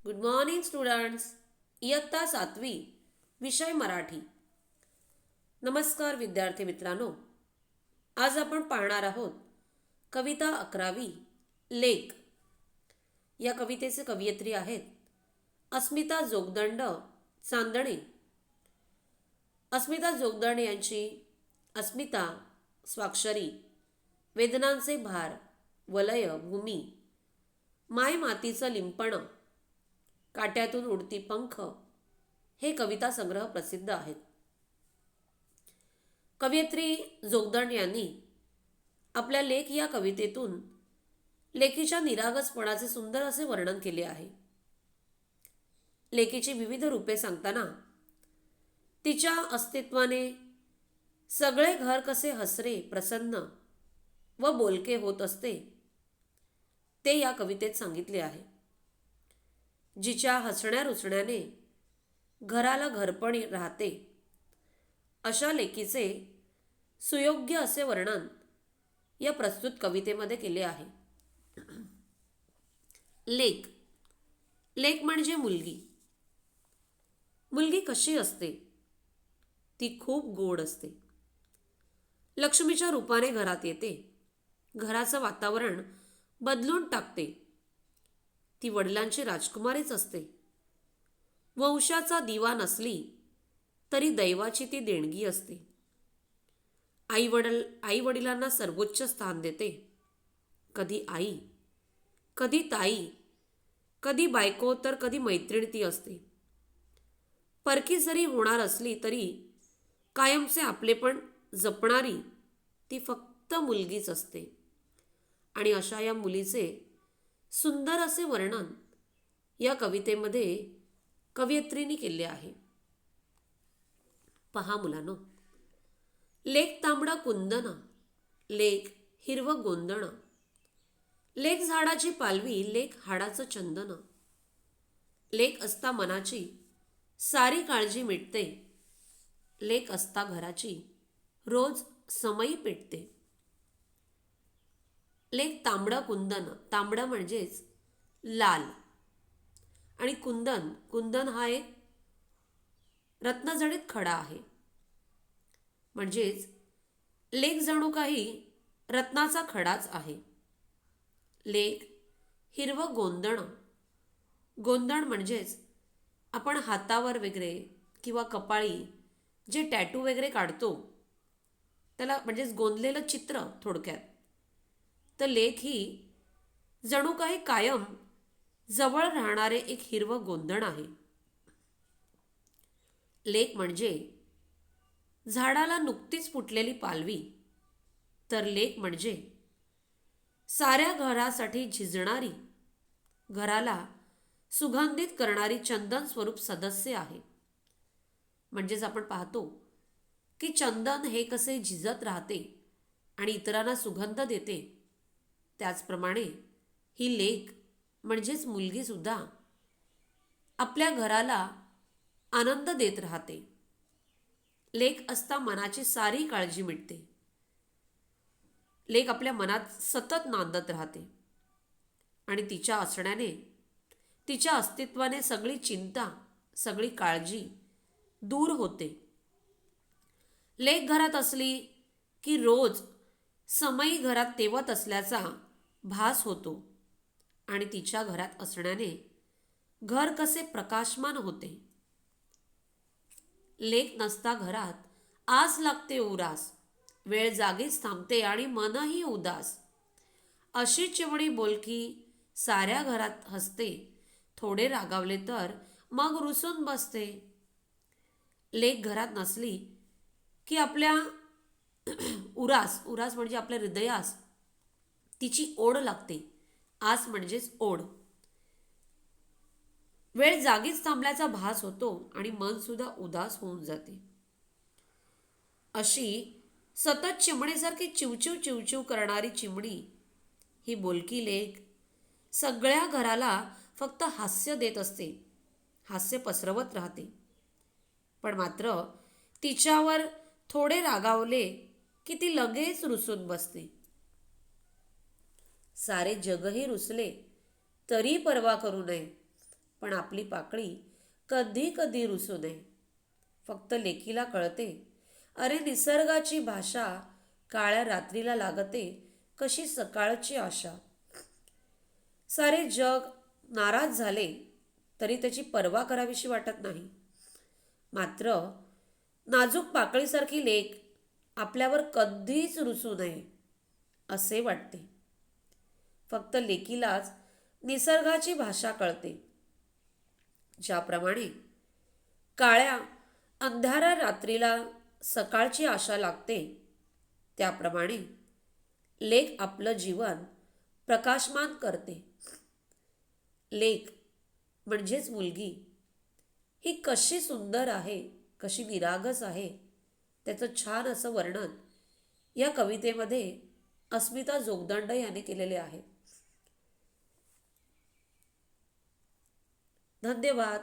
Good morning students. इयत्ता 7वी, विषय मराठी. नमस्कार विद्यार्थी मित्रांनो. आज आपण पाहणार आहोत कविता 11वी, लेख. या कवितेचे कवयित्री आहेत अस्मिता जोगदंड चांदणे. अस्मिता जोगदंड यांची अस्मिता, स्वाक्षरी, वेदनांचे भार, वलय, भूमी, माय मातीचं लिंपण, काट्यातून उडती पंख हे कविता संग्रह प्रसिद्ध आहेत. कवयित्री जोगदंड यांनी आपल्या लेख या कवितेतून लेकीच्या निरागसपणाचे सुंदर असे वर्णन केले आहे. लेकीची विविध रूपे सांगताना तिच्या अस्तित्वाने सगळे घर कसे हसरे, प्रसन्न व बोलके होत असते ते या कवितेत सांगितले आहे. जिच्या हसण्या रुसण्याने घराला घरपण राहते अशा लेकीचे सुयोग्य असे वर्णन या प्रस्तुत कवितेमध्ये केले आहे. लेक. लेक म्हणजे मुलगी. मुलगी कशी असते? ती खूप गोड असते. लक्ष्मीच्या रूपाने घरात येते. घराचं वातावरण बदलून टाकते. ती वडिलांची राजकुमारीच असते. वंशाचा दिवा नसली तरी दैवाची ती देणगी असते. आई वडिलांना सर्वोच्च स्थान देते. कधी आई, कधी ताई, कधी बायको तर कधी मैत्रीण ती असते. परकी जरी होणार असली तरी कायमचे आपलेपण जपणारी ती फक्त मुलगीच असते. आणि अशा या मुलीचे सुंदर असे वर्णन या कवितेमध्ये कवयित्रीने केले आहे. पहा मुलांनो. लेक तांबडा कुंदन, लेक हिरवं गोंदण, लेक झाडाची पालवी, लेक हाडाचं चंदन, लेक असता मनाची सारी काळजी मिटते, लेक असता घराची रोज समई पेटते. लेक तांबडं कुंदन. तांबडं म्हणजेच लाल आणि कुंदन. कुंदन हा एक रत्नजडित खडा आहे. म्हणजेच लेक जणू काही रत्नाचा खडाच आहे. लेक हिरवं गोंदण. गोंदण म्हणजेच आपण हातावर वगैरे किंवा कपाळी जे टॅटू वगैरे काढतो त्याला म्हणजेच गोंदलेलं चित्र थोडक्यात. तर लेक ही जणू काही कायम जवळ राहणारे एक हिरवं गोंधण आहे. लेक म्हणजे झाडाला नुकतीच फुटलेली पालवी, तर लेक म्हणजे साऱ्या घरासाठी झिजणारी, घराला सुगंधित करणारी चंदन स्वरूप सदस्य आहे. म्हणजेच आपण पाहतो की चंदन हे कसे झिजत राहते आणि इतरांना सुगंध देते, त्याचप्रमाणे ही लेक म्हणजेच मुलगी सुद्धा आपल्या घराला आनंद देत राहते. लेक असता मनाची सारी काळजी मिटते. लेक आपल्या मनात सतत नांदत राहते आणि तिच्या असण्याने, तिच्या अस्तित्वाने सगळी चिंता, सगळी काळजी दूर होते. लेक घरात असली की रोज समई घरात तेवत असल्याचा भास होतो आणि तिच्या घरात असण्याने घर कसे प्रकाशमान होते. लेक नसता घरात आस लागते उरास, वेळ जागीच थांबते आणि मनही उदास. अशी चिमणी बोलकी साऱ्या घरात हसते, थोडे रागावले तर मग रुसून बसते. लेक घरात नसली की आपल्या उरास, उरास म्हणजे आपल्या हृदयास तिची ओढ लागते. आस म्हणजेच ओढ. वेळ जागीच थांबल्याचा भास होतो आणि मन सुद्धा उदास होऊन जाते. अशी सतत चिमणीसारखी चिवचिव चिवचिव करणारी चिमणी ही बोलकी लेक सगळ्या घराला फक्त हास्य देत असते, हास्य पसरवत राहते. पण मात्र तिच्यावर थोडे रागावले की ती लगेच रुसून बसते. सारे जगही रुसले तरी पर्वा करू नये, पण आपली पाकळी कधी कधी रुसू नये. फक्त लेकीला कळते, अरे निसर्गाची भाषा काळ्या रात्रीला लागते कशी सकाळची आशा. सारे जग नाराज झाले तरी त्याची पर्वा करावीशी वाटत नाही. मात्र नाजूक पाकळीसारखी लेक आपल्यावर कधीच रुसू नये असे वाटते. फक्त लेकीलाच निसर्गाची भाषा कळते. ज्याप्रमाणे काळ्या अंधाऱ्या रात्रीला सकाळची आशा लागते, त्याप्रमाणे लेक आपलं जीवन प्रकाशमान करते. लेक म्हणजेच मुलगी ही कशी सुंदर आहे, कशी निरागस आहे, त्याचं छान असं वर्णन या कवितेमध्ये अस्मिता जोगदंड याने केलेले आहे. धन्यवाद.